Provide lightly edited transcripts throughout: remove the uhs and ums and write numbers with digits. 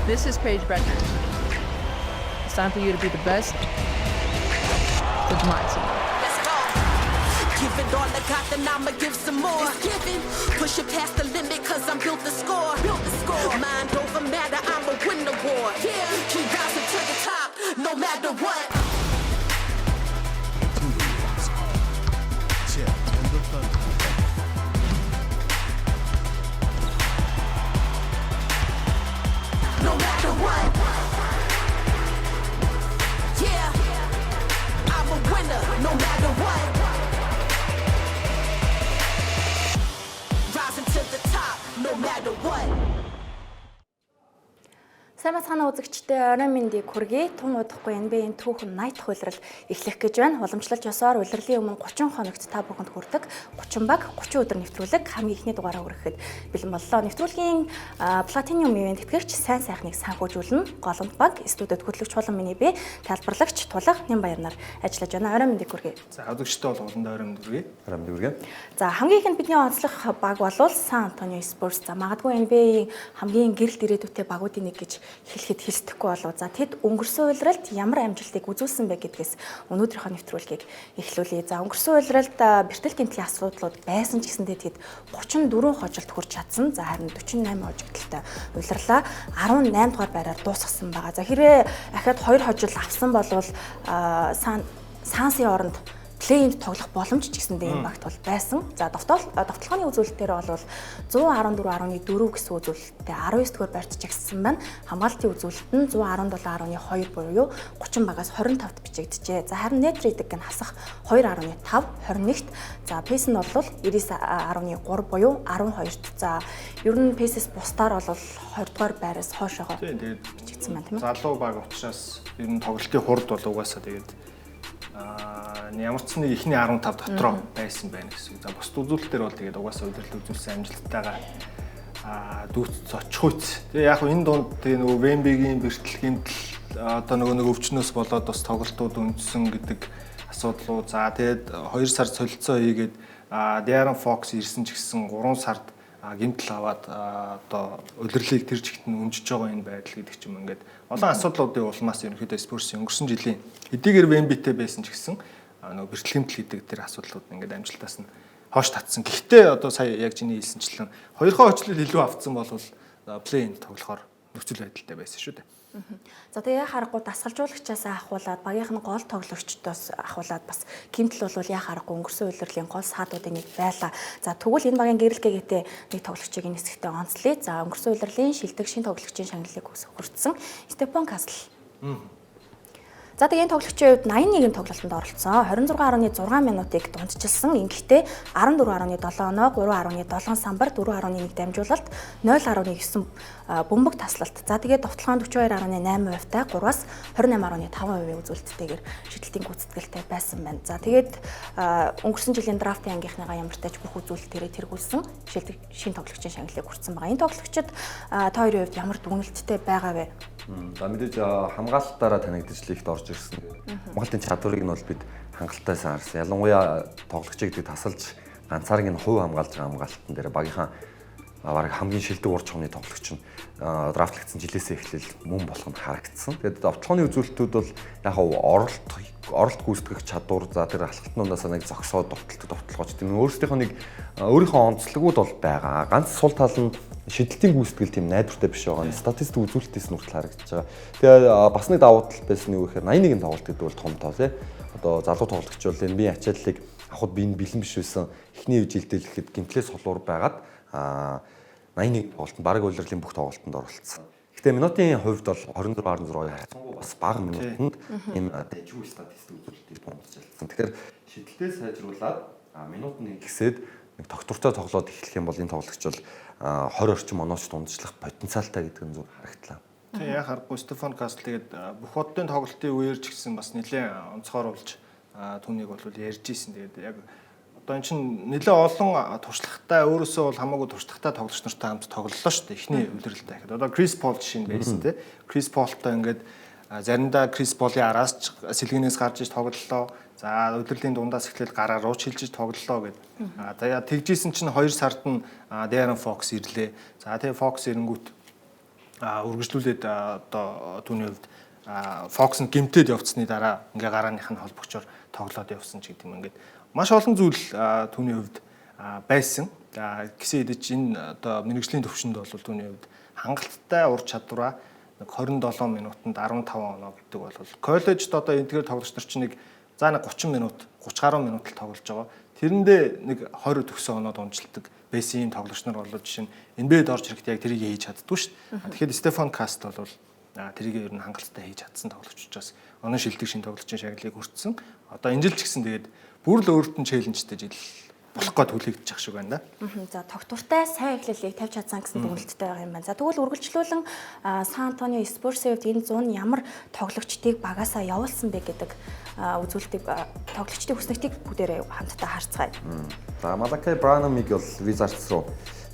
This is Paige Breckner. It's time for you to be the best with my team. Let's go. Give it all I got, then I'ma give some more. It's giving. Push it past the limit, cause I'm built to score. Built to score. Mind over matter, I'ma win the war. Yeah. Keep rising to the top, no matter what. No matter what. Yeah. I'm a winner, no matter what. Rising to the top, no matter what. Сайн бацгаана үзэгчдээ орой мэндийг хүргэе. Тун удахгүй NBA-ийн түүхэн 80 дахь улирал эхлэх гэж байна. Уламжлалт ёсоор улирлын өмнө 30 хоногт та бүхэнд хүрдэг 30 баг 30 өдөр нэвтрүүлэг хамгийн ихний дугаараа хүрэхэд бэлэн боллоо. Нэвтрүүлгийн платинум ивент тэтгэгч сайн сайхныг санхүүжүүлнэ. Голомт баг студид хөтлөгч Чулан миний би тайлбарлагч Тулах Нямбаяр нар ажиллаж байна. Орой мэндийг хүргэе. За үзэгчдээ бол олондоо орой мэнд хүргэе. Орой мэнд хүргэе. За хамгийн ихэнд бидний онцлох баг бол Сан Антонио Спорс. За магадгүй NBA-ийн хамгийн гэрэлт ирээдүйтэй багуудын нэг гэж хэлэхэд хэлсдэхгүй болов. За тэд өнгөрсөн улиралд ямар амжилтыг үзүүлсэн бэ гэдгээс өнөөдрийнхөө нэвтрүүлгийг эхлүүлье. За өнгөрсөн улиралд бэртэл гэмтлийн асуудлууд байсан ч гэсэндээ тэд 34 хожилт хүрч чадсан. За харин 48 хожигдолтой улирлаа 18 дугаар байраар дуусгасан байгаа. За хэрвээ ахад 2 хожил авсан бол Сансын оронд плей-инд тоглох боломж ч гэсэндээ энэ багт бол байсан. За довтлооны үзүүлэлтээр бол 114.4 гэсэн үзүүлэлттэй 19 дугаар байрт жагссан байна. Хамгаалтын үзүүлэлт нь 117.2 буюу 30 багаас 25-т бичигджээ. За харин net rating нь хасах 2.5, 21-т. За pace нь бол 99.3 буюу 12-т. За ер нь pace-с бусдаар бол 20 дугаар байраас хоошоогоо бичигдсэн байна тийм ээ. Залуу баг учраас ер нь тоглолтын хурд бол угаасаа тэгээд ямар ч нэг ихний 15 дотроо байсан байна гэсэн. За бус үзүүлэлтээр бол тэгээд угаасаа удирдал үзүүлсэн амжилттайгаа дүүц очихуйц. Тэгээ яг энэ дунд тэгээ нөгөө Вембигийн бэртэл гэмтэл одоо нөгөө өвчнөөс болоод бас тоглолтууд үндсэн гэдэг асуудлууд. За тэгээд 2 сар солилцоо хийгээд Darren Fox ирсэн ч гэсэн 3 сард гэмтэл аваад одоо улирлыг тэр чигт нь өнжиж байгаа энэ байдал гэдэг ч юм ингээд олон асуудлуудын улмаас ерөнхийдөө Спорсын өнгөрсөн жилийн эдгээр Вембитэй байсан ч гэсэн нөгөө бэртэл гэмтэл гэдэг тэр асуудлууд ингээд амжилтаас нь хоош татсан. Гэхдээ одоо сая яг чиний хэлсэнчлэн хоёрхан очлол илүү авцсан бол плей-ин тоглохоор нөхцөл байдалтай байсан шүү дээ. За тэгээ харахгүй дасгалжуулагчаас ахуулаад багийнх нь гол тоглогчдоос ахуулаад бас гэмтэл бол яа харахгүй өнгөрсөн улирлын гол саадуудын нэг байлаа. За тэгвэл энэ багийн гэрэлгээгээтэй нэг тоглогчийг энэ хэсэгтээ онцлие. За өнгөрсөн улирлын шилдэг шин тоглогчийн шагналыг хүртсэн Стефан Кастл. За тэгээ энэ тоглогчийн хувьд 81 тоглолтод оролцсон. 26.6 минутыг дундчилсан. Ингэхдээ 14.7 оноо, 3.7 самбар, 4.1 дамжуулалт, 0.9 бөмбөг таслалт. За тэгээ довтлогоо 42.8%-тай 3-аас 28.5% үзүүлэлттэйгээр шидэлтийн гүйцэтгэлтэй байсан байна. За тэгээд өнгөрсөн жилийн драфтын ангийнхныгаа ямартай ч бүх үзүүлэлтээрээ тэргүүлсэн шилдэг шин тоглогчийн шагналыг хүртсэн байгаа. Энэ тоглогчид та хоёрын хувьд ямар дүгнэлттэй байгаа вэ? За мэдээж хамгаалтаараа танигдж лигт орж ирсэн. Хамгаалтын чадварыг нь бол бид хангалттай сайн харсан. Ялангуяа тоглогчийг бид тасалж ганцаарыг нь хувь хамгаалж байгаа хамгаалтан дээр багийнхаа бараг хамгийн шилдэг ур чухны тоглогч нь драфтлагдсан жилээсээ эхлэл мөн болох нь харагдсан. Тэгээд довтлооны үзүүлэлтүүд бол яг оролт гүйцэтгэх чадвар за тэр алхалтнуудаас нэг зогсоод довтлогооч тийм өөрсдийнхөө нэг өөрийнхөө онцлогуд бол байгаа. Ганц сул тал нь шидэлтийн гүйцэтгэл тийм найдвартай биш байгаа. Статистик үзүүлэлтээс нь хүртэл харагдаж байгаа. Тэгээ бас нэг давуу тал байсан нь юу гэхээр 81 тоглолт гэдэг бол том тоо тий. Одоо залуу тоглогч бол энэ бие ачааллыг авахд би энэ бэлэн биш байсан. Эхний жилдээ л ихэд гэмтлээс холуур байгаад 81 тоглолтод бараг улирлын бүх тоглолтод оролцсон. Гэхдээ минутын хувьд бол 26.6 харьцангуй бас бага минутанд ийм дэжгүй статистик үзүүлэлтийг дундаж алдсан. Тэгэхээр шидэлтээ сайжруулад минут нь ихсээд нэг тогтвортой тоглоод эхлэх юм бол энэ тоглогч бол 20 орчим онооч дундчлах потенциалтай гэдэг нь зөв харагдлаа. Тэгээ яг харахгүй Стефан Кастл тэгээд бүх хотын тоглолтын үеэр ч гэсэн бас нэлээд онцгой болж түүнийг бол ярьж ийсэн. Тэгээд яг одоо эн чинь нэлээд олон туршлагатай өөрөөсөө бол хамаагүй туршлагатай тоглогч нартай хамт тоглолоо шүү дээ. Эхний улиралтай гэхэд одоо Крис Пол жишээ нь байсан те. Крис Полтой ингээд заримдаа Крис Полын араас ч сэлгэнээс гарч иж тоглолоо. За удирдлын дундаас эхлээл гараар руу чилжиж тоглолоо гэд. Тэгээд тэгжсэн чинь 2 сард нь Darren Fox ирлээ. За тэгээ Fox ирэнгүүт үргэлжлүүлээд одоо түүний хувьд фокус нь гэмтээд явцсны дараа ингээ гарааных нь холбогчоор тоглоод явсан ч гэдэг юм. Ингээд маш олон зүйл түүний хувьд байсан. За гэсэн хэдий ч энэ одоо мэрэгжлийн төвшөнд бол түүний хувьд хангалттай ур чадвараа 27 минутанд 15 оноо гэдэг бол коллежд одоо энэгээр тоглогч нар чинь нэг за нэг 30 минут 30 гаруй минут л тоглож байгаа. Тэрэндээ нэг 20 төгсөө оноо дунджилдаг байсан юм тоглогч нар болоо жишээ нь NBA-д орж ирэхдээ яг тэрийг хийж чаддгүй шүү дээ. Тэгэхээр Стефан Каст бол тэрийг ер нь хангалттай хийж чадсан тоглогч учраас оноо шилдэг шин тоглогчийн шагналыг хүртсэн. Одоо энэ жил ч гэсэн тэгээд бүр л өөртөө челленжтэй жил болох гээд хүлээгдэж шиг байна да. За тогтвортой сайн эхлэлийг тавьж чадсан гэсэн дүгнэлттэй байгаа юм байна. За тэгвэл үргэлжлүүлэн Сан Антонио Спурсийн хувьд энэ зүүн ямар тоглогчдыг багасаа явуулсан бэ гэдэг үзүүлэлтийг тоглогчдын хүснэгтийг бүгдээрээ хамтдаа харцгаая. За Малакай Бранамиг бол Wizards руу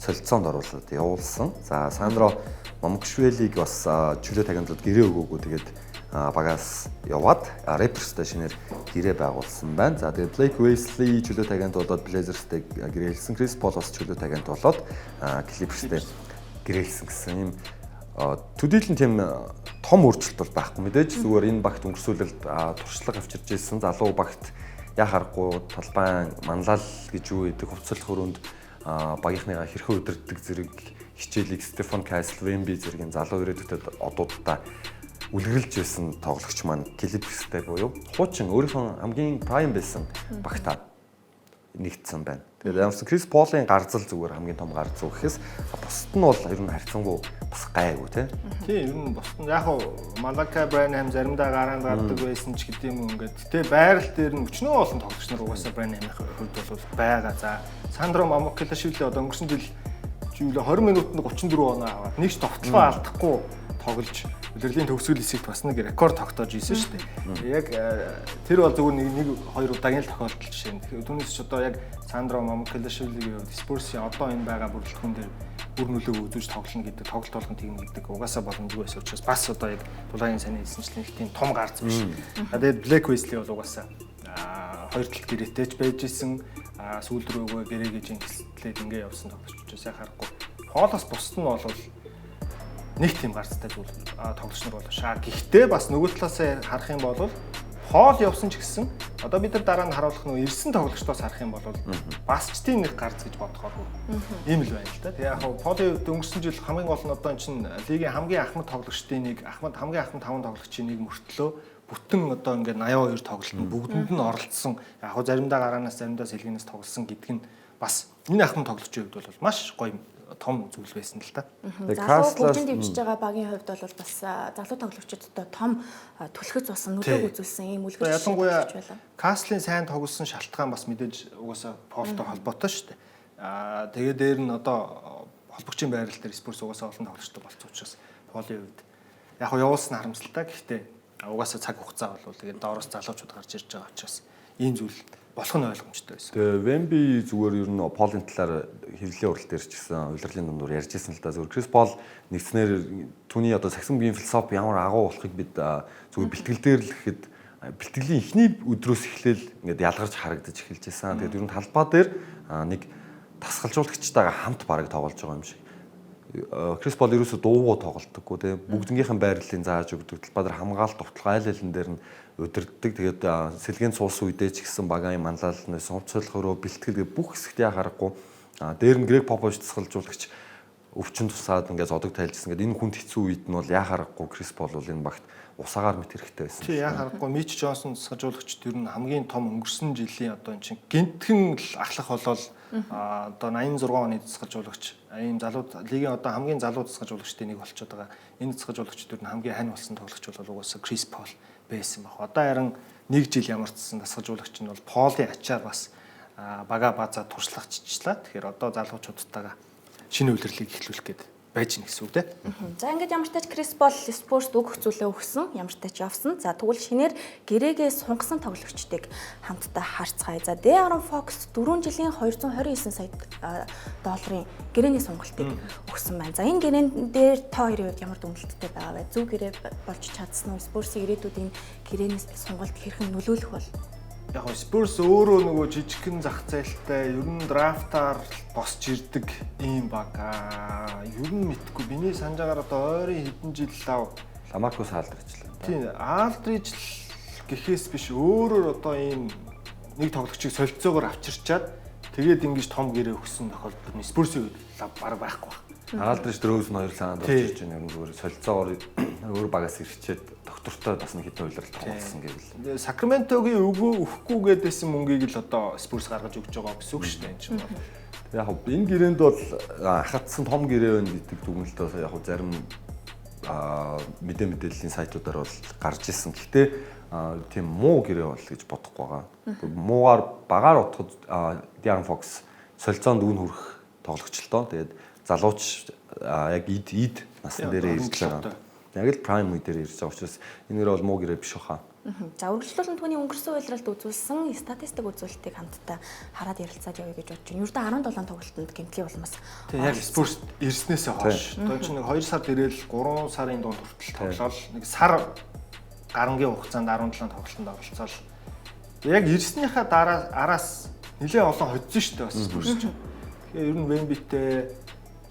солилцоонд оруулаад явуулсан. За Сандро Момгшвелиг бас чөлөө тагнуулаад гэрээ өгөөгүй тэгээд багаас яваад Raptors-тай шинээр гэрээ байгуулсан байна. За тэгээд Blake Wesley чөлөө тагнад болоод Blazers-тэй гэрээлсэн, Chris Paul бас чөлөө тагнад болоод Clippers-тэй гэрээлсэн гэсэн юм төдийлөн тийм том өөрчлөлт бол байхгүй мэдээж зүгээр энэ багт өнгөрсүүлэлт туршлага авчирж ирсэн залуу багт яа харахгүй талбай манлал гэж юу гэдэг хувцас хөрөнд багийнхныгаа хэрхэн удирддаг зэрэг хичээлийг Стефан Касл, Вемби зэргийн залуу ирээдүйтэй одуудаа үлгэрлж байсан тоглогч маань Clippers-тэй буюу хуучин өөрийнхөө хамгийн prime байсан багтаа нэгдсэн байна. Тэгээд ямарсан Крис Полын гарзал зүгээр хамгийн том гарзал гэхээс бусд нь бол ер нь харьцангуй бас гайгүй тий. Ер нь бусд нь яг Малака Брайнхэм заримдаа гараанд гардаг байсан ч гэдэм юм ингээд тий байрал дээр нь өчнөө олон тоглогч нар угаасаа Брайнхэмийн хувьд бол байгаа. За Сандро Момгшвили одоо өнгөрсөн жил 20 минутанд 34 оноо аваад нэг ч товтлогоо алдахгүй тоглож удирдлийн төгсгөл хэсэгт бас нэг рекорд тогтоож ийсэн шүү дээ. Яг тэр бол зөвхөн нэг хоёр удаагийн л тохиолдол жишээ. Тэгэхээр түүнээс ч одоо яг Сандро Момгшвилигийн Спурсийн одоо энэ байгаа бүрэлдэхүүн дээр бүр нөлөө үзүүлж тоглоно гэдэг тоглолт болгон тэгнэ гэдэг угаасаа боломжгүй байсан учраас бас одоо яг дулааны сайн хэлсэнчлэн их тийм том гарц биш. Тэгээд Blake Wesley бол угаасаа хоёр талд гэрээтэй ч байж исэн сүүл рүүгээ гэрээ гэж ингэлтлээд ингээ явсан тоглож учраас яг харахгүй. Хоолоос бусд нь бол нэг тийм гарцтай зүйл тоглогч нар болоо шаа. Гэхдээ бас нөгөө талаас харах юм бол хоол явсан ч гэсэн одоо бид нар дараа нь харуулах нөгөө ирсэн тоглогчдоос харах юм бол бас ч тийм нэг гарц гэж бодохоор ийм л байна л да. Тэгээ яг Поли өнгөрсөн жил хамгийн гол нь одоо энэ чинь лигийн хамгийн ахмад тоглогчдын нэг хамгийн ахмад 5 тоглогчийн нэг мөртлөө бүтэн одоо ингээд 82 тоглолтод бүгдэнд нь оролцсон. Яг заримдаа гараанаас заримдаа сэлгэнээс тоглосон гэдэг нь бас энэ ахмад тоглогчийн хувьд бол маш гоё том зүйл байсан л та. Залуу хөгжинд дэмжиж байгаа багийн хувьд бол бас залуу тоглогчдод том түлхэц болсон нөлөө үзүүлсэн ийм үлгэр жишээ ялангуяа Каслын сайн тоглосон шалтгаан бас мэдээж угаасаа Полтой холбоотой шүү дээ. Тэгээд дээр нь одоо холбогчийн байрал дээр Спурс угаасаа олон тоглогчтой болсон учраас Полын хувьд яг явуулсан харамсалтай. Гэхдээ угаасаа цаг хугацаа бол тэгээд доороос залуучууд гарч ирж байгаа учраас ийм зүйл болох нь ойлгомжтой байсан. Тэгээ Вемби зүгээр ер нь Полын талаар хэвлэлийн уралд дээр ч гэсэн удирдлийн дундуур ярьж ирсэн л да. Зүгээр Крис Пол нэгснээр түүний одоо сагсан биеийн философи ямар агуу болохыг бид зүгээр бэлтгэл дээр л гэхэд бэлтгэлийн эхний өдрөөс эхлээл ингээд ялгарч харагдаж эхэлж байсан. Тэгээд ер нь талбай дээр нэг тасгалжуулагчтайгаа хамт бараг тоглож байгаа юм шиг. Крис Пол ерөөсө дуугүй тоглолтоггүй тийм бүгднгийнхэн байрлалын зааж өгдөг талбай дээр хамгаалалт товтлого айл алин дээр нь удирддаг. Тэгээд сэлгээнд суусан үедээ ч гэсэн багаан манлайлал сувцлах өрөө бэлтгэл бүх хэсэгт яа харахгүй дээр нь Грег Попович тасгалжуулагч өвчин тусаад ингээд зодог тайлжсан. Ингээд энэ хүнд хэцүү үед нь бол яа харахгүй Крис Пол бол энэ багт усаагаар мэт хэрэгтэй байсан. Тий яа харахгүй Мич Джонсон тасгалжуулагч тэр нь хамгийн том өнгөрсөн жилийн одоо энэ чинь гинтхэн л ахлах болол одоо 86 оны тасгалжуулагч ийм залуу лигийн одоо хамгийн залуу тасгалжуулагчдын нэг болчиход байгаа. Энэ тасгалжуулагч тэр нь хамгийн хань болсон тоглогч бол угаасаа Крис Пол байсан баг. Одоо харин нэг жил ямарчсан тасгалжуулагч нь бол Полын ачаар бас бага базаа туршлагаччлаа. Тэгэхээр одоо залуучуудтайгаа шинэ үйлрэлийг эхлүүлэх гээд байж гин гэсэн үг дээ. За ингээд ямар ч тач Крис Пол Спурст өгөх зүйлээ өгсөн, ямар ч тач явсан. За тэгвэл шинээр гэрээгээ сунгасан тоглогчдыг хамтдаа харцгаая. За De'Aaron Fox 4 жилийн 229 сая долларын гэрээний сонголтыг өгсөн байна. За энэ гэрээн дээр та хоёрын хувьд ямар дүгнэлттэй байгаа вэ? Зөв гэрээ болж чадсан уу? Спурсийн ирээдүйд энэ гэрээний сонголт хэрхэн нөлөөлөх бол? яг Spurs өөрөө нөгөө жижигхэн зах зээлтэй ер нь драфтаар босч ирдэг ийм баг. Ер нь мэдгүй. Биний санаж байгаагаар одоо ойрын хэдэн жил Ламаркус Алдричлаа. Тийм Алдрич гэхээс биш өөрөөр одоо ийм нэг тоглогчийг солилцоогоор авчирчаад тэгээд ингэж том гэрээ өгсөн тохиолдол Spurs-ийн үед баг байхгүй. Алдрич Дрөөс нь хоёр санаанд орж ирж байгаа юм зүгээр солилцоогоор өөр багаас ирчээд доктортой бас нэг хэдэн үйлрэл тоглосон гэвэл. Сакраментогийн өгөхгүй гэдээсэн мөнгийг л одоо Spurs гаргаж өгч байгаа гэсэн үг шүү дээ энэ чинь. Яг энэ гэрээнд бол хатсан том гэрээ байна гэдэг дүгнэлтээ яг зарим мэдээллийн сайтуудаар бол гарч ирсэн. Гэхдээ тийм муу гэрээ бол гэж бодохгүй байгаа. Муугаар багаар утгад De'Aaron Fox солилцоонд үн хүрэх тоглогч л доо. Тэгээд залууч яг ид насны дээрээ ирж байгаа. Яг л prime үе дээр ирж байгаа учраас энээр бол муу гэрээ биш баха. За үргэлжлүүлэн түүний өнгөрсөн үйлрэлд үзүүлсэн статистик үзүүлэлтийг хамтдаа хараад ярилцаад явъя гэж бодож байна. Ердөө 17 тоглолтод гэмтлийн улмаас. Тэгээ яг Spurs ирснээсээ хойш. Одоо чинь нэг 2 сар ирээл 3 сарын дунд хүртэл тоглоод нэг сар гарангийн хугацаанд 17 тоглолтод оролцоод яг ирснийхаа араас нэлээд олон хоцсон шүү дээ бас Spurs чинь. Тэгээ ер нь Wemby-тэй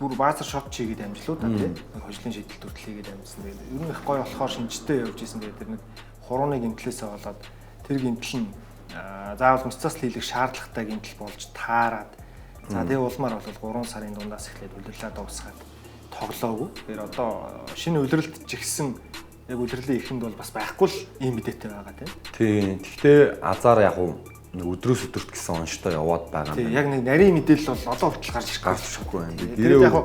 бүр баазар шот чигээд амжилуу та тийм хожлын шийдэл төрөл хийгээд амжсан. Тэгээд ер нь их гоё болохоор шинжтэй явж исэн. Тэгээд тэр нэг хурууны гэмтлээсээ болоод тэр гэмтэл нь заавал мөцөөс хийлэх шаардлагатай гэмтэл болж таарад. За тэгээ улмаар бол 3 сарын дундаас эхлээд үлрэлээ дуусгаад тоглоогүй. Тэгэхээр одоо шинэ үлрэлт жигсэн яг үлрэлийн эхэнд бол бас байхгүй л ийм мэдээтэй байгаа тийм. Гэхдээ азар яг өдрөөс өдөрт гэсэн онцтой яваад байгаа юм. Яг нэг нарийн мэдээлэл бол одоо хүртэл гарч ирчихгүй байна. Гэрээ яг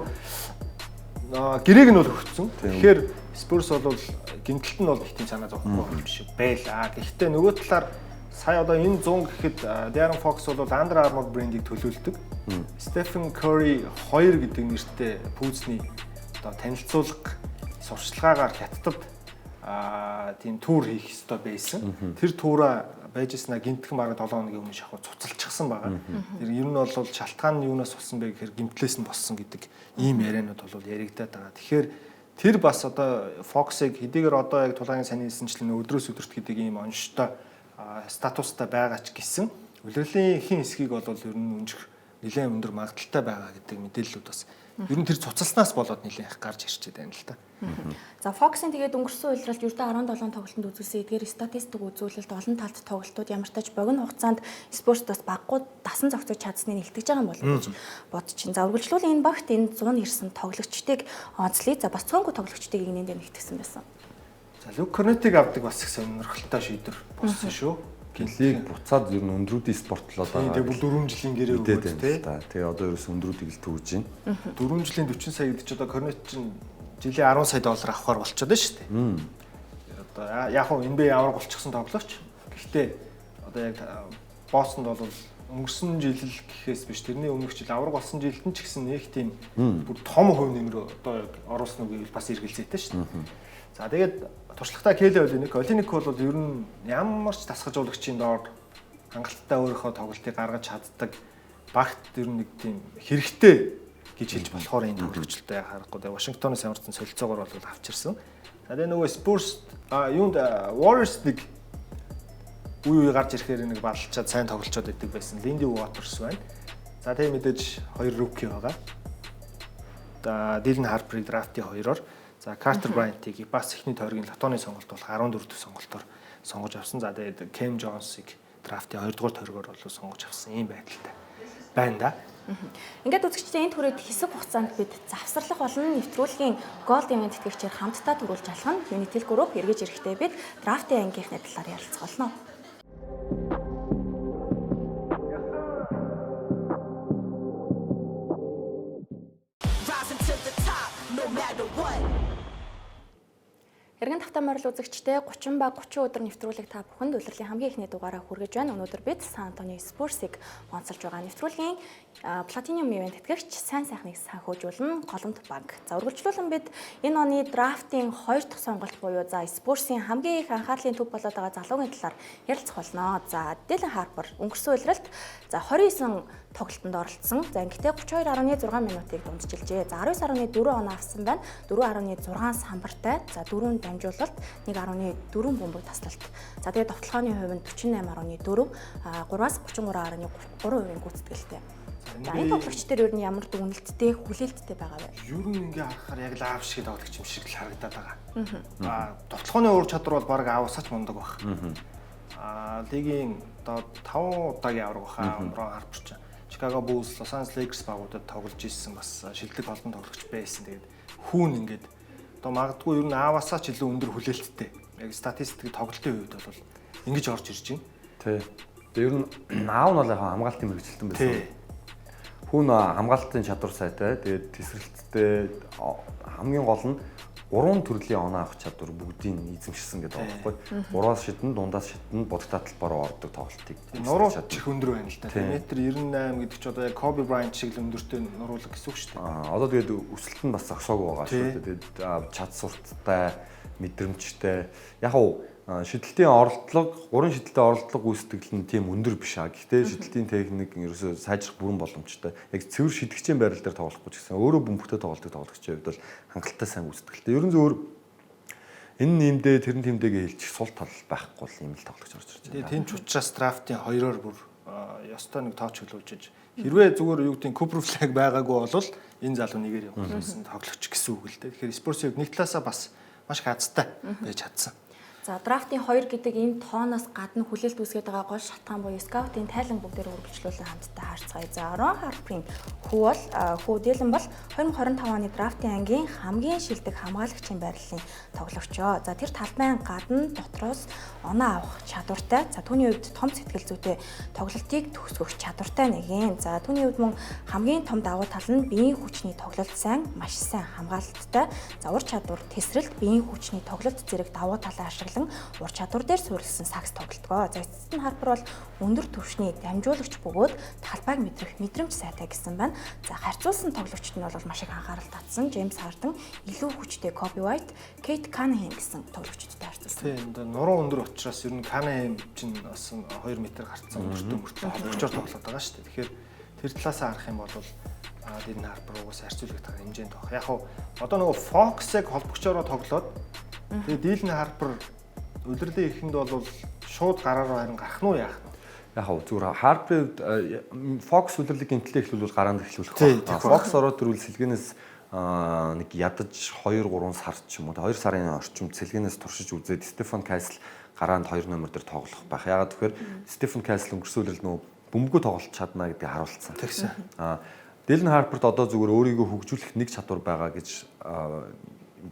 гэрээг нь бол өгсөн. Тэгэхээр Spurs бол гэмтэлт нь бол их тийм санаа зовхгүй юм биш байлаа. Гэхдээ нөгөө талаар сая одоо энэ 100 гэхэд De'Aaron Fox бол Under Armour брендийг төлөөлдөг. Stephen Curry 2 гэдэг нэртэй пүүзний одоо танилцуулга сурчлагаагаар хятадд тийм тур хийх ёстой байсан. Тэр туураа байжснаа гинтхэн бараг 7 хоногийн өмнө шахуу цуцалчихсан байгаа. Тэр ер нь бол шалтгаан нь юунаас болсон бэ гэхээр гимтлээс нь болсон гэдэг ийм яриануд бол яригадаад байгаа. Тэгэхээр тэр бас одоо Fox-ыг хэдийгээр одоо яг тулгааны сайн хэлсэнчлэн өдрөөс өдөрт гэдэг ийм онцтой статустай байгаа ч гэсэн үлрэлийн хэн хэсгийг бол ер нь өнжих нэлээд өндөр магадaltaй байгаа гэдэг мэдээллүүд бас ер нь тэр цуцалснаас болоод нэлээд их гарч ирчээд байна л та. За Fox-ын тэгээд өнгөрсөн үйлрэлд ердөө 17 тоглолтод үзүүлсэн эдгээр статистик үзүүлэлт олон талт тоглолтууд ямар ч тач богино хугацаанд Spurs-аас баггууд дасан зохицож чадсныг илтгэж байгаа юм болов гэж бодож чинь. За үргэлжлүүлэн энэ багт энэ 100 ирсэн тоглогчдыг онцлие. За бас цөөнгүй тоглогчдыг игнэнд нэгтгэсэн байсан. За Luke Cornetti-г авдаг бас их сонирхолтой шийдвэр болсон шүү. Лиг буцаад ер нь өндрүүдийн спортлоод байгаа. Тэгээ бүр 4 жилийн гэрээ өгөөд тий. Тэгээ одоо ерөөс өндрүүдийг л төвж байна. 4 жилийн 40 сая гэдэг чи одоо Cornetti чинь жилийн 10 сая доллар авахар болчиход байна шүү дээ. Одоо яг хөө NBA авраг болчихсон тоглогч. Гэхдээ одоо яг Бостонд бол өнгөрсөн жил гэхээс биш тэрний өмнөх жил авраг болсон жилд нь ч гэсэн нэг тийм бүр том хувь нэмэр одоо оруулсан үг гэвэл бас эргэлзээтэй шүү дээ. За тэгээд туршлагатай Келли Олиник бол ер нь ямар ч тасгажуулагчийн доор хангалттай өөрийнхөө тоглолтыг гаргаж чаддаг багт ер нь нэг тийм хэрэгтэй гэж хэлж болохоор энэ хөргөчлөлтэй харахгүй. Тэгээ Вашингтоноос ямарсан солилцоогоор бол авчирсан. За тэгээ нөгөө Spurs юунд Warriors нэг үе гарч ирэхээр нэг балчаад сайн тоглолцоод байдаг байсан. Lindy Waters байна. За тэгээ мэдээж 2 rookie байгаа. За Dylan Harper-ыг драфтын 2-оор за Carter Bryant-ийг бас эхний тойргийн Латоны сонголт бол 14 дэх сонголтоор сонгож авсан. За тэгээд Cam Jones-ыг драфтын 2 дугаар тойргоор бол сонгож авсан ийм байдалтай байна да. Ингээд үзэгчдээ энэ түрээд хэсэг хугацаанд бид завсарлах болон нэвтрүүлгийн Gold Event тэтгэгчээр хамтдаа төрүүлж алхах нь Unitel Group эргэж ирэхдээ бид драфтын ангийнхны талаар ярилцах болно. Эргэн тавтаа морил үзэгчдээ 30 ба 30 өдөр нэвтрүүлэг та бүхэнд улирлын хамгийн ихний дугаараа хүргэж байна. Өнөөдөр бид Сан Антонио Spurs-ыг онцолж байгаа. Нэвтрүүлгийн Platinum Event тэтгэгч сайн сайхныг санхүүжүүлэн Голомт банк. За үргэлжлүүлэн бид энэ оны драфтын 2 дахь сонголт буюу за Spurs-ийн хамгийн их анхаарлын төв болоод байгаа залуугийн талаар ярилцах болно. За Dylan Harper өнгөрсөн улиралд за 29 тоглолтод оролцсон. За ингэхдээ 32.6 минутыг дундчилжээ. За 19.4 оноо авсан байна. 4.6 самбартай. За 4 дамжуулалт, 1.4 бөмбөг таслалт. За тэгээд товтлогооны хувь нь 48.4, 3-аас 33.3% гүйцэтгэлтэй. За энэ тоглогч дээр ер нь ямар дүгнэлттэй, хүлээлттэй байгаа вэ? Ер нь ингээ харахаар яг лав шиг тоглогч юм шиг л харагдаад байгаа. Товтлогооны ур чадвар бол баг авсаач мундаг баг. Лигийн одоо 5 удаагийн авраг баха Брон Харпер ч Chicago Bulls, Los Angeles Lakers багуудад тоглож ирсэн бас шилдэг олон тоглогч байсан. Тэгээд хүүн ингээд одоо магадгүй ер нь аваасаа ч илүү өндөр хүлээлттэй. Яг статистик тоглолтын хувьд бол ингэж орж ирж байна. Тий. Тэгээд ер нь аав нь бол яг хамгаалтын мэрэгчлэн байсан. Хүүн хамгаалтын чадвар сайтай. Тэгээд тесрэлттэй хамгийн гол нь 3 төрлийн оноо авах чадвар бүгдийг эзэмшсэн гэдэг байгаа байхгүй. 3-аас шидэн, дундаас шидэн, бодтой талбараа ордог тоглолтыг. Нуруу чих өндөр байна л да. Метр 98 гэдэг чи одоо яг Kobe Bryant шиг л өндөртэй нуруулаг гэсэн үг шүү дээ. Одоо тэгээд өсөлт нь бас зогсоогүй байгаа шүү дээ. Тэгээд чад сурттай, мэдрэмжтэй. Яг нь шидэлтийн оролдлого, 3 шидэлтийн оролдлого гүйцэтгэл нь тийм өндөр биш аа. Гэхдээ шидэлтийн техник ерөөсөө сайжрах бүрэн боломжтой. Яг цэвэр шидэгчийн байрал дээр тоглохгүй ч гэсэн өөрөө бөмбөгтэй тоглолтыг тоглогчийн хувьд бол хангалттай сайн гүйцэтгэлтэй. Ерөн зөвөр энэ нэмдээ тэрэн тэмдээгээ хэлчих сул тал байхгүй л юм л тоглогч орж ирж байна. Тэгээд тэнч учраас драфтын 2-оор бүр ёстой нэг тоо чиглүүлж иж хэрвээ зүгээр юу гэдэг Cooper Flag байгаагүй бол энэ залуу нэгээр явуулсан тоглогч гэсэн үг л дээ. Тэгэхээр Spurs-ийг нэг талаасаа бас маш хазтай байж чадсан. За драфтын 2 гэдэг энэ тооноос гадна хүлээлт үүсгэж байгаа гол шалтгаан буюу скаутын тайлан бүгдээр үргэлжлүүлэн хамтдаа харьцгаая. За Рон Харперийн хүү Дилэн бол 2025 оны драфтын ангийн хамгийн шилдэг хамгаалагчийн байрлалын тоглогчоо. За тэр талбайн гадна дотроос оноо авах чадвартай. За түүний хувьд том сэтгэл зүйтэй тоглолтыг төгсгөх чадвартай нэгэн. За түүний хувьд мөн хамгийн том давуу тал нь биеийн хүчний тоглолт сайн, маш сайн хамгаалттай. За ур чадвар, тесрэлт, биеийн хүчний тоглолт зэрэг давуу талаа ашиглан ур чадвар дээр суурилсан сакс тоглолтгоо. За эцэст нь Харпер бол өндөр түвшний дамжуулагч бөгөөд талбайг мэдрэх мэдрэмж сайтай гэсэн байна. За харьцуулсан тоглогчид нь бол маш их анхаарал татсан. Джеймс Харден, илүү хүчтэй Коби Уайт, Кейт Канахэм гэсэн тоглогчдод харьцуулсан. Тийм энэ нуруу өндөр учраас ер нь Канахэм чинь бас 2 м гарцсан өндөртэй мөртлөө холбогчоор тоглоод байгаа шүү дээ. Тэгэхээр тэр талаас харах юм бол Дилэн Харпер угсаа харьцуулагдах хэмжээнд баг. Яг одоо нөгөө Fox-ыг холбогчороо тоглоод тэгээд Дилэн Харпер удирлын эхэнд бол шууд гараараа харин гарах нь уу яах нь? Яг зүгээр Харпер Fox удирлыг гэмтлээ эхлүүл гараанд эхлүүлэх байна. Fox ороод ирвэл сэлгэнээс нэг ядаж 2-3 сар ч юм уу 2 сарын орчимд сэлгэнээс туршиж үзээд Стефан Кайсл гараанд 2 номер дээр тоглох байх. Ягаад тэгэхээр Стефан Кайсл өнгөрсөн үеэр нөгөө бөмбөгөө тоглож чадна гэдгийг харуулсан. Тэгсэн. Дилэн Харперт одоо зүгээр өөрийгөө хөгжүүлэх нэг чадвар байгаа гэж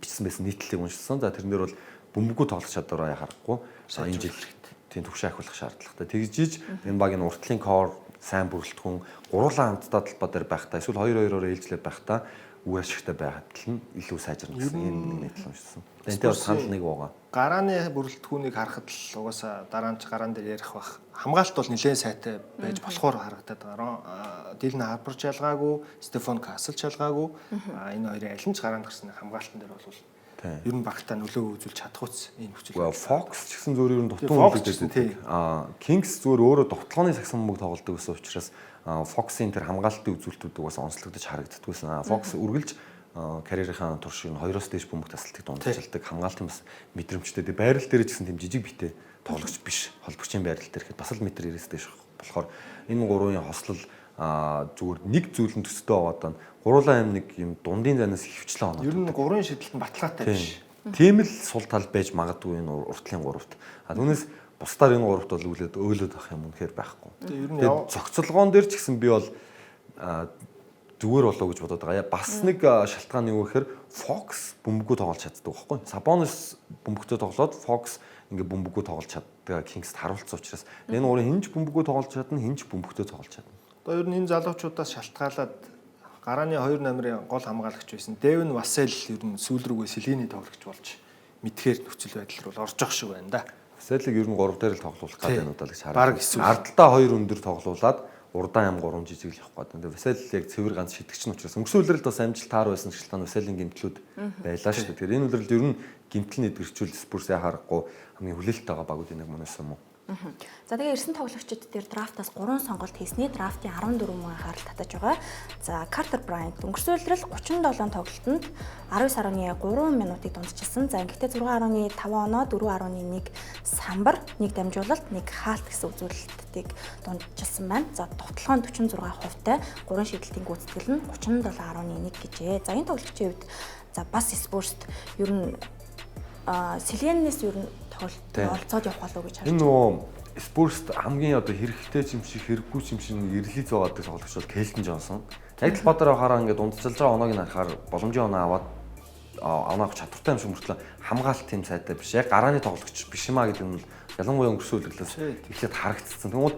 бичсэн байсан нийтлэлийг уншилсан. За тэрэн дээр бол бөмбөгөө тоглох чадвараа харахгүй энэ жил тийм төвшин ахиулах шаардлагатай. Тэгжиж энэ багийн уртлын кор сайн бүрэлдэхүүн гурлаа хамтдаа талбай дээр байхдаа эсвэл 2-2-оор ээлжлээд байхдаа үр ашигтай байхад нь илүү сайжирна гэсэн энэ нийтлэл уншсан. Энэтэй бас санал нэг байгаа. Гарааны бүрэлдэхүүнийг харахад л угаасаа дараа нь гараан дээр ярих бах. Хамгаалалт бол нэлээд сайтай байж болохоор харагдаад байгаа. Дилэн Харпер жалгаагүй, Стефан Касл жалгаагүй. Энэ хоёрын аль нь ч гараанд гарсан хамгаалтан дээр бол ер нь багтаа нөлөө үзүүлж чадах үс энэ хүчил. Fox ч гэсэн зүгээр ер нь дутуу үлдээдэг. Kings зүгээр өөрөө довтлооны сагсан бөмбөг тоглодог гэсэн учраас Fox-ийн тэр хамгаалтын үзүүлэлтүүд угаасаа онцлогдож харагддаг байсан. Fox үргэлж карьерийнхаа туршийн 2-оос дээш бөмбөг тасалтыг дундчилдаг хамгаалтын бас мэдрэмжтэй. Тэгээ байрал дээр ч гэсэн тийм жижиг битээ тоглогч биш. Холбогчийн байрал дээр гэхэд бас л метр 90-с дээш болохоор энэ гурвын хослол зүгээр нэг зүйлэн төстэй байгаад байна. Гурлаа юм нэг юм дундын занаас хөвчлээ оноо. Ер нь гурвын шидэлт нь баталгаатай биш. Тийм л сул тал байж магадгүй энэ уртлын гуравт. Түүнээс бусдаар энэ гуравт бол өөлөд авах юм үнэхээр байхгүй. Тэгээд зохицолгоон дээр ч гэсэн би бол зүгээр болоо гэж бодоод байгаа. Бас нэг шалтгаан нь юу гэхээр Fox бөмбөгөө тоглож чаддаг байхгүй. Sabonis бөмбөгтөө тоглоод Fox ингээ бөмбөгөө тоглож чаддаг Kings-т харуулсан учраас энэ гурын хинж бөмбөгөө тоглож чадна, хинж бөмбөгтөө тоглож чадна. Одоо ер нь энэ залуучуудаас шалтгаалаад гарааны 2 номерын гол хамгаалагч байсан Дэвин Васел ер нь сүүл рүүгээ сэлгээний тоглогч болж мэдхээр нөхцөл байдал руу орж явах шиг байна да. Васелийг ер нь 3 дээр л тоглуулах гэдэг юм удаа л гэж хараад. Бараг эсвэл ардтаа 2 өндөр тоглуулад урдаан ям 3 жижиг л явах гэдэг. Васел яг цэвэр ганц шидэгч нь учраас өнгөрсөн үлрэлд бас амжилт таар байсан шалтгаан Васелийн гэмтлүүд байлаа шүү дээ. Тэгэхээр энэ үлрэлд ер нь гэмтэл нэдгэрчүүл Спурс харахгүй хамгийн хүлээлттэй байгаа багуудын нэг мөн байсан юм уу? За тэгээ ирсэн тоглогчид дээр драфтаас 3 сонголт хийсний драфтын 14 мөн анхаарал татаж байгаа. За Картер Брайант өнгөрсөн үлрэл 37 тоглолтод 19.3 минутыг дундчилсан. За ингэхдээ 6.5 оноо, 4.1 самбар, 1 дамжуулалт, 1 хаалт гэсэн үзүүлэлтийг дундчилсан байна. За тоглоом 46%-тай 3 шидэлтийн гүйцэтгэл нь 37.1 гэжээ. За энэ тоглогчийн хувьд за бас Спурст ер нь Сэлгэнээс ер нь олцоод явах болов уу гэж харж байна. Энэ нөгөө Спурст хамгийн одоо хэрэгтэй юм шиг хэрэггүй юм шиг ирлиз байгаа гэдэг тоглогч бол Келтон Джонсон. Яг л бадараа хараа ингээд дундчилж байгаа оноог нь харахаар боломжийн оноо аваад оноог чадвартай юм шиг мөртлөө хамгаалалт тийм сайтай биш. Яг гарааны тоглогч биш юмаа гэдэг нь ялангуяа өнгөрсөн үлрэлээс эхлээд харагдсан. Тэгмээд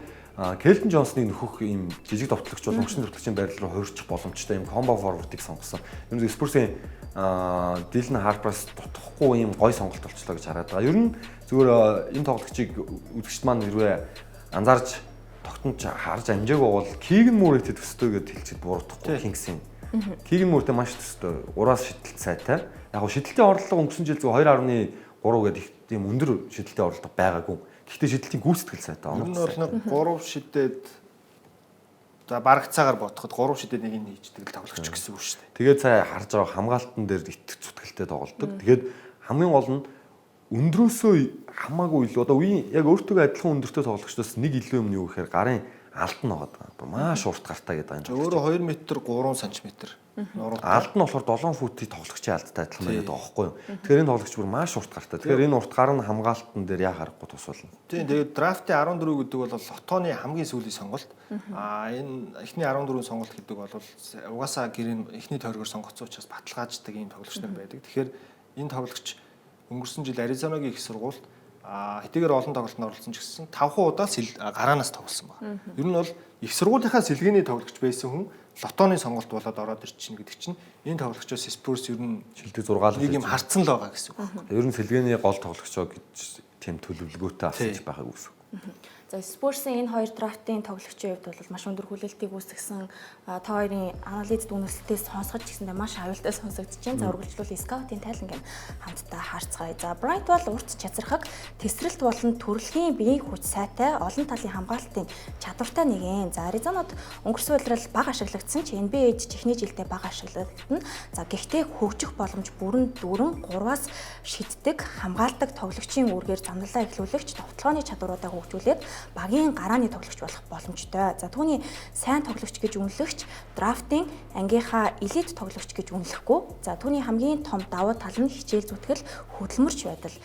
Келтон Джонсныг нөхөх ийм жижиг товтлогч бол өнгөрсөн товтлогчийн байрлал руу хувирчих боломжтой ийм комбо форвардыг сонгосон. Ер нь Спурсийн Дилн Харперс дутхгүй ийм гой сонголт болчлоо гэж хараад байгаа. Ер нь зүгээр энэ тоглогчийг үзэгчд маань хэрвээ анзаарч тогтнож харж амжаагүй бол Кигэн Мурэтэй төстэй гэдээ хэлчихэд буруутахгүй Кингсийн. Кигэн Мурэтэй маш төстэй. Ураас шидэлт сайтай. Яг нь шидэлтийн орлого өнгөрсөн жил зөв 2.3 гэдэг их тийм өндөр шидэлтийн орлого байгаагүй. Гэхдээ шидэлтийн гүйцэтгэл сайтай. Энэ бол 3 шидэд за бараг цагаар бодоход 3 шидэд нэг нь хийждэг л тоглогч гэсэн үг шүү дээ. Тэгээд цаа харж байгаа хамгаалтан дээр итгэх зүтгэлтэй тоглолдог. Тэгээд хамгийн гол нь өндрөөсөө хамаагүй илүү одоо үеийн яг өөртөө адилхан өндөртэй тоглогчдоос нэг илүү юм юу гэхээр гарын алд нь байгаа. Маш урт гартай гэдэг энэ. Өөрөө 2 м 3 см. Алд нь болохоор 7 футын тоглогчийн алдтай адилхан байдаг байхгүй юу. Тэгэхээр энэ тоглогч бүр маш урт гартай. Тэгэхээр энэ урт гар нь хамгаалтан дээр яа харахгүй тус болно. Тийм тэгээд драфтын 14 гэдэг бол лотоны хамгийн сүүлийн сонголт. Энэ эхний 14 сонголт гэдэг бол угаасаа гэрийн эхний тойргоор сонгоцсон учраас баталгааждаг ийм тоглогч нар байдаг. Тэгэхээр энэ тоглогч өнгөрсөн жил Аризонагийн их сургуульд хэдийгээр олон тоглолтод оролцсон ч гэсэн 5 удаа гараанаас тоглосон байна. Ер нь бол их сургуулийнхаа сэлгээний тоглогч байсан хүн лотоны сонголт болоод ороод ирчихнэ гэдэг чинь энэ тоглогчоос Спурс ер нь шилдэг 6 нэг юм харцсан л байгаа гэсэн үг. Ер нь сэлгээний гол тоглогчоо гэж тийм төлөвлөгөөтэй авч байгааг үсв. За Спурсын энэ хоёр драфтын тоглогчийн хувьд бол маш өндөр хүлээлтийг үүсгэсэн та хоёрын анализ дүгнэлтээс сонсгож гисэндээ маш аюултай сонсогдож байна. За үргэлжлүүл скаутын тайлангийг хамтдаа харцгаая. За Брайант бол урт чацрахаг, тэсрэлт болон төрөлхийн биеийн хүч сайтай, олон талын хамгаалтын чадвартай нэгэн. За Аризонод өнгөрсөн улирал бага ашиглагдсан ч NBA чихний жилдээ бага ашиглагдана. За гэхдээ хөгжих боломж бүрэн дүүрэн 3-аас шиддэг, хамгаалдаг тоглогчийн үүргээр замналаа эхлүүлэгч товтлооны чадваруудаа хөгжүүлээд багийн гарааны тоглогч болох боломжтой. За түүний сайн тоглогч гэж үнэлэгч драфтын ангийнхаа элит тоглогч гэж үнэлэхгүй. За түүний хамгийн том давуу тал нь хичээл зүтгэл, хөдөлмөрч байдал.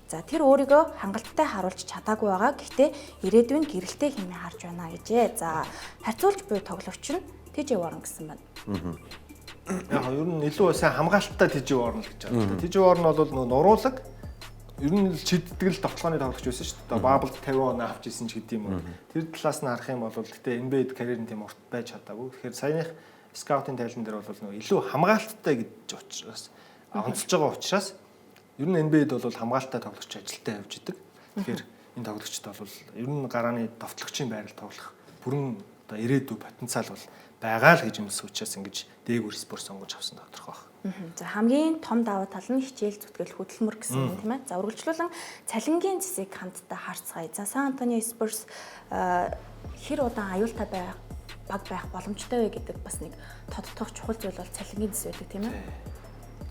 За тэр өөрийгөө хангалттай харуулж чадаагүй байгаа. Гэхдээ ирээдүйн гэрэлтэй хэмээн харж байна гэжээ. За харьцуулж буй тоглогч нь TJ Warren гэсэн байна. Яг ер нь илүү сайн хамгаалттай TJ Warren л гэж байна. TJ Warren бол нуруулаг ер нь чиддэг л тоглооны тоглогч байсан шүү дээ. Баблд 50 он авч ирсэн ч гэдэм юм. Тэр талаас нь харах юм бол гэтээ NBA карьер нь тийм урт байж чадаагүй. Тэгэхээр саяных скаутын тайлан дээр бол илүү хамгаалттай гэж учраас онцолж байгаа учраас ер нь NBA-д бол хамгаалттай тоглогч ажилтаа явж идэг. Тэгэхээр энэ тоглогчд бол ер нь гарааны товтлогчийн байрал тоглох бүрэн одоо ирээдүй потенциал бол байгаа л гэж юмс учраас ингэж дээгүүр Спурс сонгож авсан тодорхой байна. За хамгийн том давуу тал нь хичээл зүтгэл хөдөлмөр гэсэн юм тийм ээ. За үргэлжлүүлэн цалингийн зэсийг хамтдаа харцгаая. За Сан Антонио Спурс хэр удаан аюултай баг байх боломжтой вэ гэдэг бас нэг тодтогч чухал зүйл бол цалингийн зэс байдаг тийм ээ.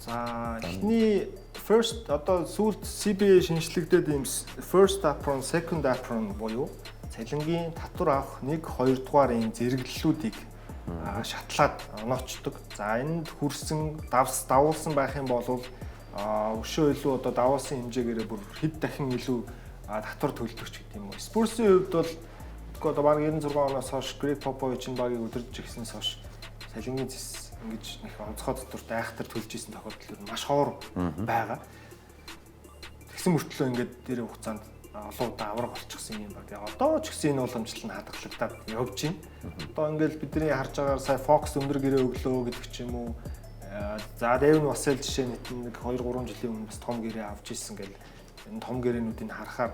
За эхний first одоо сүүлд CBA шинжлэгдээд ийм first apron, second apron буюу цалингийн татвар авах 1-2 дугаарын зэрэглэлүүдийг шатлаад оноочдөг. За энд хүрсэн давуулсан байх юм бол өшөө илүү одоо давуулсан хэмжээгээр бүр хэд дахин илүү татвар төлдөгч гэдэг юм уу. Спурсийн хувьд бол одоо баг 96 оноос хойш Грег Поповичийн багийг удирдах гэснээс хойш цалингийн зэс ингэж нэг онцгой татвартай айхтар төлж исэн тохиолдол маш ховор байгаа. Тэгсэн мөртлөө ингээд тэр хугацаанд олон удаа авраг болчихсон юм баг. Одоо ч гэсэн энэ уламжлал нь хадгалагдаад явж байна. Одоо ингээд бидний харж байгаагаар сая Fox өндөр гэрээ өглөө гэдэг ч юм уу. За Дэвин Васел жишээ нэг 2-3 жилийн өмнө бас том гэрээ авч ирсэн гэл энэ том гэрээнүүдийг харахаар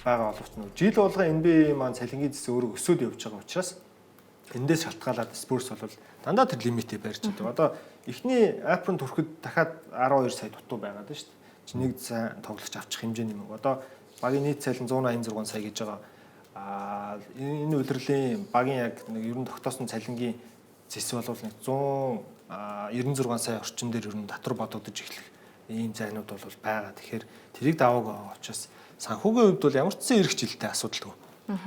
байгаа боловч нөө жил болгоо NBA маань цалингийн зэс өөрөө өсөд явж байгаа учраас эндээс шалтгаалаад Spurs бол дандаа тэр лимитийг барьж байгаа. Одоо эхний апрон төрөхөд дахиад 12 сая дутуу байгаад байна шүү дээ. Чи нэг сайн тоглогч авчих хэмжээний мөнгө. Одоо багийн нийт цалин 186 сая гэж байгаа. Энэ удирдлийн багийн яг нэг ер нь тогтоосон цалингийн зэс бол нэг 196 сая орчим дээр ер нь татвар бодогдож эхлэх ийм зайнууд бол байгаа. Тэгэхээр тэрийг даваагүй байгаа учраас санхүүгийн хувьд бол ямар ч зэн эрх жилтэй асуудалгүй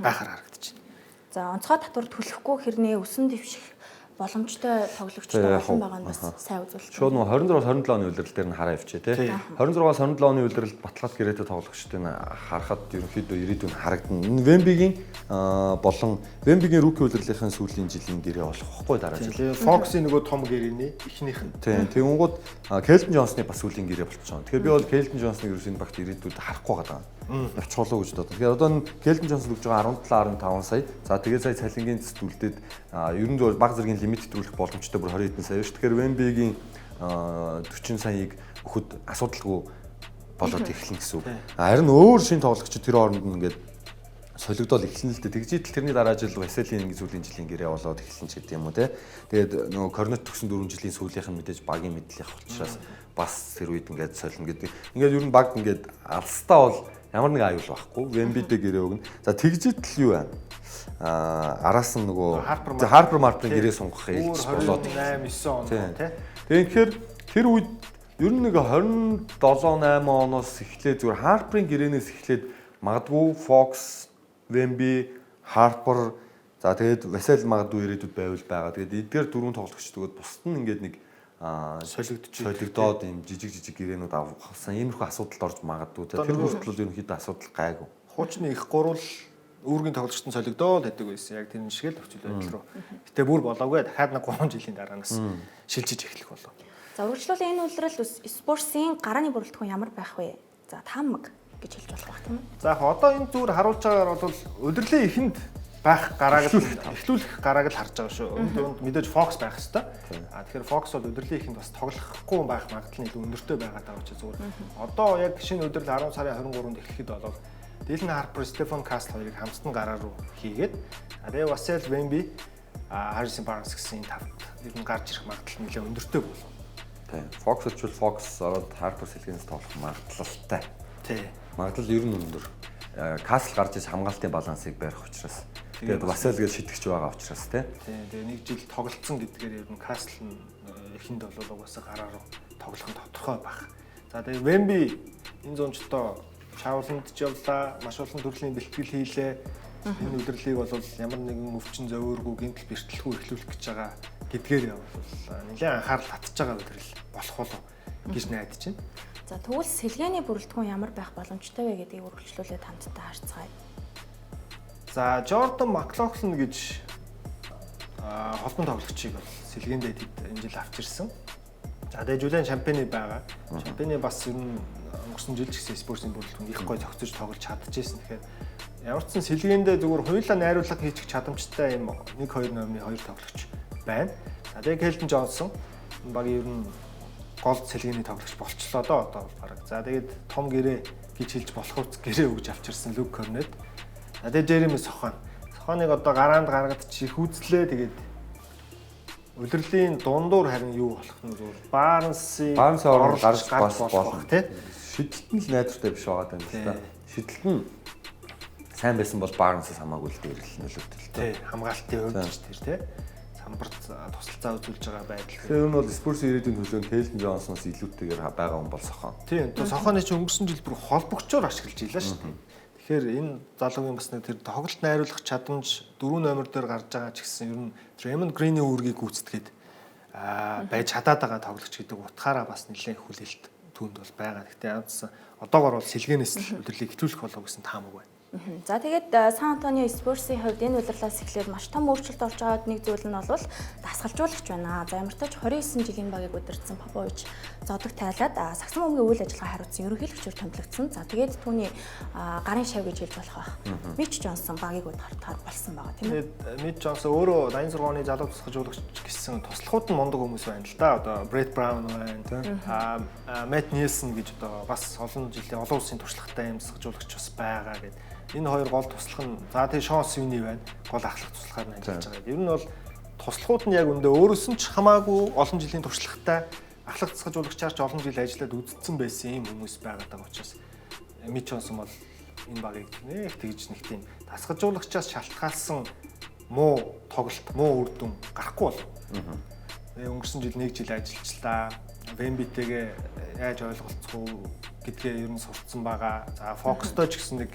байхаар харагдаж байна. За онцгой татвар төлөхгүй хэрнээ өсөн дэвших боломжтой тоглогчтой олон байгаа нь бас сайн үзүүлэлт. Шууд нөгөө 26-27 оны улирал дээр нь хараа явчээ тий. 26-27 оны улиралд батлаад гэрээтэй тоглогчтой нь харахад ерөнхийдөө ирээдүйн харагдана. Энэ Вембигийн болон Вембигийн руки улирлын сүүлийн жилийн гэрээ болох байхгүй дараа жил. Фоксын нөгөө том гэрээний эхнийх нь. Тийм. Тэгэнгүүт Келтон Джонсны бас сүүлийн гэрээ болчихсон. Тэгэхээр би бол Келтон Джонсныг ерөөсөө энэ багт ирээдүйд харахгүй байгаа. Явчихлоо гэж боддог. Тэгэхээр одоо Келтон Джонс өгж байгаа 17.5 сая. За тэгээд сая цалингийн зүтгүүлдээд ер нь зөв баг зэргийн лимит хэтрүүлэх боломжтой бүр 20 хэдэн сая шүү. Тэгэхээр Вембигийн 40 саяыг өгөхөд асуудалгүй болоод эхлэн гэсэн үг. Харин өөр шин тоглогчид тэр хооронд нь ингээд солигдоод эхлэн л дээ. Тэгжидэл тэрний дараа жил Василийн сүүлийн жилийн гэрээ болоод эхлэн ч гэдэг юм уу те. Тэгээд нөгөө Корнет төгсөн 4 жилийн сүүлийнх нь мэдээж багийн мэдлэх учраас бас тэр үед ингээд солино гэдэг. Ингээд ер нь баг ингээд алстаа бол ямар нэг аюул байхгүй. Вембидэ гэрээ өгнө. За тэгжидэл юу байна? Араас нь нөгөө Харпер Марпрын гэрээ сунгах ээлж болоод 8 9 он тий. Тэгэхээр тэр үед ер нь нэг 27 8 оноос эхлээд зүгээр Харперын гэрээнээс эхлээд магадгүй Fox, Wemby, Harper за тэгээд Vassell магадгүй ирээдүйд байвал байгаа. Тэгээд эдгээр дөрвөн тоглогч төгөөд бусд нь ингээд нэг солигдоод юм жижиг гэрээнүүд авсан иймэрхүү асуудалд орж магадгүй. Тэр хүртэл бол ерөнхийдөө асуудал гайгүй. Хуучны их гурвал үүргийн тоглогчтон солигдоод байдаг байсан. Яг тэр шиг л нөхцөл байдал руу. Гэтэ бүр болоогүй дахиад нэг 3 жилийн дараанаас шилжиж эхлэх болов. За үргэлжлүүлэн энэ улирал спортсын гарааны бүрэлдэхүүн ямар байх вэ? За таамаг гэж хэлж болох байх тийм үү? За яг одоо энэ зүгээр харуулж байгаагаар бол удирдлын эхэнд байх гарааг эхлүүлэх гарааг л харж байгаа шүү. Үүнд мэдээж Fox байх хэвээр. Тэгэхээр Fox бол удирдлын эхэнд бас тоглохгүй байх магадлал нь илүү өндөртэй байгаа даа учраас зүгээр. Одоо яг шинэ удирдал 10 сарын 23-нд эхлэхэд бол Dylan Harper, Stephen Castle хоёрыг хамтдан гараа руу хийгээд тэгээ Vassell, Wemby, Harrison Barnes гэсэн энэ тавд ер нь гарч ирэх магадлал нэлээд өндөртэй болов. Тийм. Fox очвол Fox ороод Harper сэлгэнээс тоглох магадлалтай. Тийм. Магадлал ер нь өндөр. Castle гарч иж хамгаалтын балансыг барих учраас. Тэгээд Vassell гэж шитгэж байгаа учраас тийм. Тэгээ нэг жил тоглолцсон гэдгээр ер нь Castle нь эхэнд бол угаасаа гараа руу тоглох нь тодорхой байх. За тэгээ Wemby энэ зончтой шавланд ч явлаа, маш олон төрлийн бэлтгэл хийлээ. Энэ удирлыг бол ямар нэгэн өвчин зовооргүй гинтл бэртэлгүй эхлүүлэх гэж байгаа гэдгээр явбал нэлээд анхаарал татж байгаа удирал болох болов гэж найдаж байна. За тэгвэл сэлгээний бүрэлдэхүүн ямар байх боломжтой вэ гэдгийг үргэлжлүүлээд хамтдаа харцгаая. За Jordan McLaughlin гэж холбон тоглогчийг бол сэлгээндээ энэ жил авч ирсэн. За тэгээ Julian Champagne байгаа. Champagne бас ер нь өнгөрсөн жил ч гэсэн спортын бүрэлдэхүүн их гой зохицож тоглож чадчихсэн. Тэгэхээр ямар ч сан сэлгээндээ зүгээр хуйлаа найруулга хийчих чадамжтай юм 1-2 номны 2 тоглогч байна. За тэгээ Келтон Джонсон энэ багийн ер нь гол сэлгээний тоглогч болчлоо доо одоо баг. За тэгээд том гэрээ гэж хэлж болох үс гэрээ өгж авчирсан Luke Cornet. За тэгээд Jeremy Sochan. Sochan-ыг одоо гараанд гаргачих үзлээ тэгээд удирдлийн дундуур харин юу болох нь зүгээр Barnes-ийн орж гарч болох тий. Шидэлтэн л найдвартай биш байгаа юм л да. Шидэлтэн сайн байсан бол Barnes-аас хамаагүй л дээр л нөлөөтэй. Тий, хамгаалтын хувьд ч тэр тий. Самбарт тусалцаа үзүүлж байгаа байдал. Тэгэхээр энэ бол Spurs-ийн ирээдүйн төлөөнд Kelton Johnson-оос илүүтэйгээр байгаа хүн бол Sochan. Тий, Sochan-ы чинь өнгөрсөн жил бүр холбогчоор ашиглаж ийлаа шүү дээ. Тэгэхээр энэ залуугийн бас нэг тэр тоглолт найруулах чадамж 4 номер дээр гарч байгаа ч гэсэн ер нь Draymond Green-ийн үүргийг гүйцэтгээд байж чадаад байгаа тоглогч гэдэг утгаараа бас нэлээд хүлээлт түүнд бол байгаа. Гэхдээ янзсан одоогоор бол сэлгээнээс л удирлыг хэвлүүлэх болов гэсэн таамаг байна. За тэгээд Сан Антонио Спурсийн хувьд энэ удирлаас эхлээд маш том өөрчлөлт орж байгаад нэг зүйл нь бол дасгалжуулагч байна. За ямар ч тач 29 жилийн багийг удирдсан Попович зодог тайлаад сагсан бөмбөгийн үйл ажиллагаа хариуцсан ерөнхийлөгчөөр томилогдсон. За тэгээд түүний гарын шав гэж хэлж болох байх. Mitch Johnson багийг удирдахаар болсон байгаа тийм үү? Тэгээд Mitch Johnson өөрөө 86 оны залуу тусгажуулагч гэсэн туслахууд нь мундаг хүмүүс байна л да. Одоо Brett Brown байна. Matt Nielsen гэж одоо бас олон жилийн олон улсын туршлагатай юм тусгажуулагч бас байгаа гэдэг. Энэ хоёр гол туслах нь за тэгээ Sean Sweeney байна. Гол ахлах туслахаар нь ажиллаж байгаа. Ер нь бол туслахууд нь яг өндөө өөрөөс нь ч хамаагүй олон жилийн туршлагатай ахлах тусгажуулагчаар ч олон жил ажиллаад үздсэн байсан юм хүмүүс байгаад байгаа учраас Mitch Johnson бол энэ багийг нэг тэгж нэг тийм дасгалжуулагчаас шалтгаалсан муу тоглолт, муу үр дүн гарахгүй болов. Өнгөрсөн жил 1 жил ажиллачлаа. Вембитэйгээ яаж ойлголцох вэ гэдгээ ер нь сурцсан байгаа. За Фокстой ч гэсэн нэг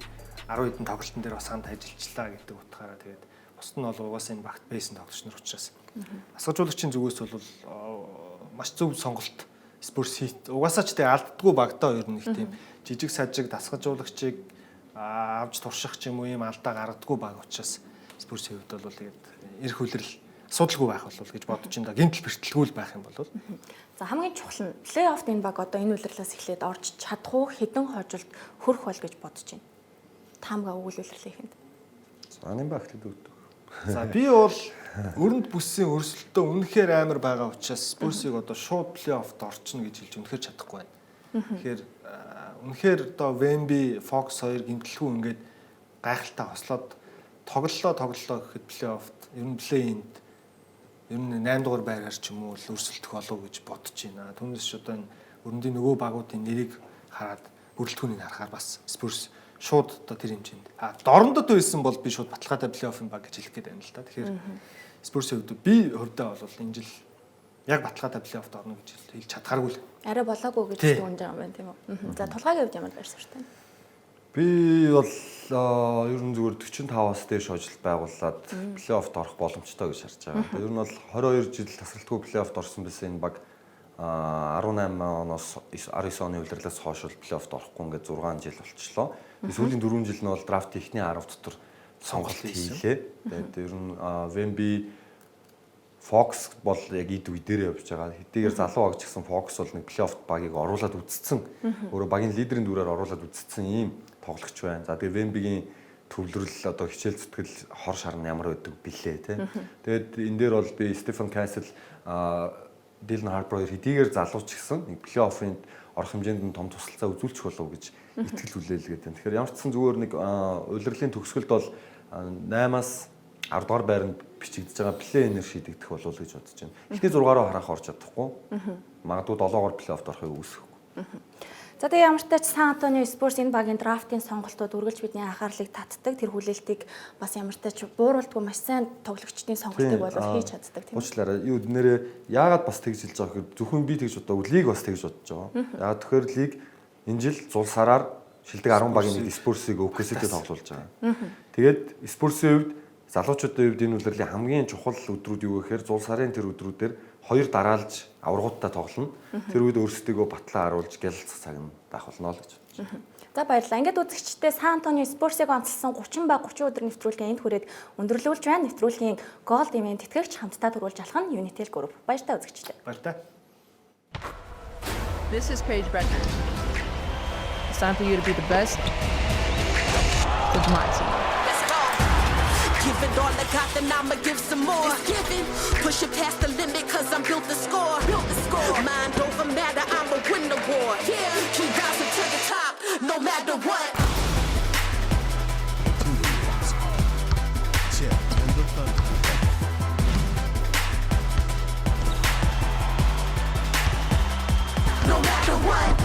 10 хэдэн тоглолтын дээр бас хамт ажиллачлаа гэдэг утгаараа тэгээд бусд нь бол угаасаа энэ багт бейсэн тоглогч нар учраас. Дасгалжуулагчийн зүгээс бол маш зөв сонголт Спurs хийт. Угаасаа ч тэгээд алддаггүй багтаа ер нь их тийм жижиг сажиг дасгалжуулагчийг авч турших ч юм уу ийм алдаа гаргадаггүй баг учраас Спurs-ийн хувьд бол тэгээд эрх хүлрэл асуудалгүй байх болов гэж бодож байна да. Гинтл бэртэлгүй байх юм бол. За хамгийн чухал нь плей-оффт энэ баг одоо энэ улирлаас эхлээд орж чадах уу, хэдэн хожолд хөрөх бол гэж бодож байна. Таамга өгүүлбэрлэх юмд. За энэ багт дүүдэг. За би бол өрөнд бүсийн өрсөлдөө үнэхээр амар байгаа учраас Спurs-ыг одоо шууд плей-оффт орчихно гэж хэлж үнэхээр чадахгүй байна. Тэгэхээр үнэхээр одоо Wemby, Fox хоёр гинтлгүй ингээд гайхалтай хослоод тоглолоо гэхэд плей-оффт ер нь плей-инд ер нь 8 дугаар байраар ч юм уу өрсөлдөх болов гэж бодож байна. Түүнээс ч одоо энэ өрөндийн нөгөө багуудын нэрийг хараад бүрэлдэхүүнийг харахаар бас Spurs шууд одоо тэр хэмжээнд дорндод байсан бол би шууд баталгаатай плей-оффын баг гэж хэлэх гээд байна л да. Тэгэхээр Spurs-ийн хувьд би хувьдаа бол энэ жил яг баталгаатай плей-оффт орно гэж хэлж чадхааргүй л. Арай болоогүй гэж дүнж байгаа юм байна тийм үү. За тулгаагийн хувьд ямар байр суурьтай? Би бол ер нь зүгээр 45-аас дээш хожил байгуулад плей-оффт орох боломжтой гэж харж байгаа. Ер нь бол 22 жил тасралтгүй плей-оффт орсон байсан энэ баг 18 оноос 19 оны улирлаас хойш плей-оффт орохгүй ингээд 6 жил болчихлоо. Сүүлийн 4 жил нь бол драфтын эхний 10 дотор сонголт хийлээ. Тэгээд ер нь Wemby, Fox бол яг эд үе дээрээ явж байгаа. Хэдийгээр залуу баг ч гэсэн Fox бол нэг плей-оффт багийг оруулаад үтцсэн. Өөрөө багийн лидерийн дүрээр оруулаад үтцсэн ийм тоглогч байна. За тэгээ Wemby-гийн төвлөрөл одоо хичээл зүтгэл хор шарн ямар байдаг билээ те. Тэгээд энэ дээр бол би Stephen Castle, Dylan Harper хэдийгээр залуу ч гэсэн нэг плей-оффын орох хэмжээнд нь том тусалцаа үзүүлчих болов гэж итгэл хүлээлгээд байна. Тэгэхээр ямар ч гэсэн зүгээр нэг улирлын төгсгөлд бол 8-аас 10 дугаар байранд бичигдэж байгаа плей-инер шийдэгдэх болов гэж бодож байна. Эхний 6-аараа харах орж чадахгүй. Магадгүй 7-оор плей-оффт орохыг үүсэхгүй. За тэгээ ямар ч тач Сан Антонио Спurs энэ багийн драфтын сонголтууд үргэлж бидний анхаарлыг татдаг. Тэр хүлээлтийг бас ямар ч тач бууруулдаггүй маш сайн тоглогчдын сонголтыг бол хийж чаддаг тийм. Уучлаарай. Юу нэрээ яагаад бас тэгж хэлж байгаа гэхээр зөвхөн би тэгж боддог, лиг бас тэгж бодож байгаа. Яагаад тэгэхээр лиг энэ жил зулсараар шилдэг 10 багийн нэг Спurs-ыг OKC-тэй тоглуулж байгаа. Тэгээд Spurs-ийн хувьд залуучуудын хувьд энэ үлрэлийн хамгийн чухал өдрүүд юу гэхээр зул сарын тэр өдрүүдээр 2 дараалж аврагуудтай тоглоно. Тэр үед өөрсдөө батлаа харуулж гялцах цаг нь байх болно л гэж бодож байна. За баярлалаа. Ингээд үзэгчдээ Сан Антонио Спurs-ыг онцлсан 30 ба 30 өдөр нэвтрүүлгийн энд хүрээд өндөрлүүлж байна. Нэвтрүүлгийн Gold Event тэтгэгч хамтдаа төрүүлж алах нь Unitel Group. Баярлалаа үзэгчдээ. Баярлалаа. This is Paige Breckner. It's time for you to be the best. It's my team. Give it all I got, then I'ma give some more. It's giving, push it past the limit, cause I'm built to score. Mind over matter, I'ma win the war. Yeah, keep rising to the top, no matter what. No matter what.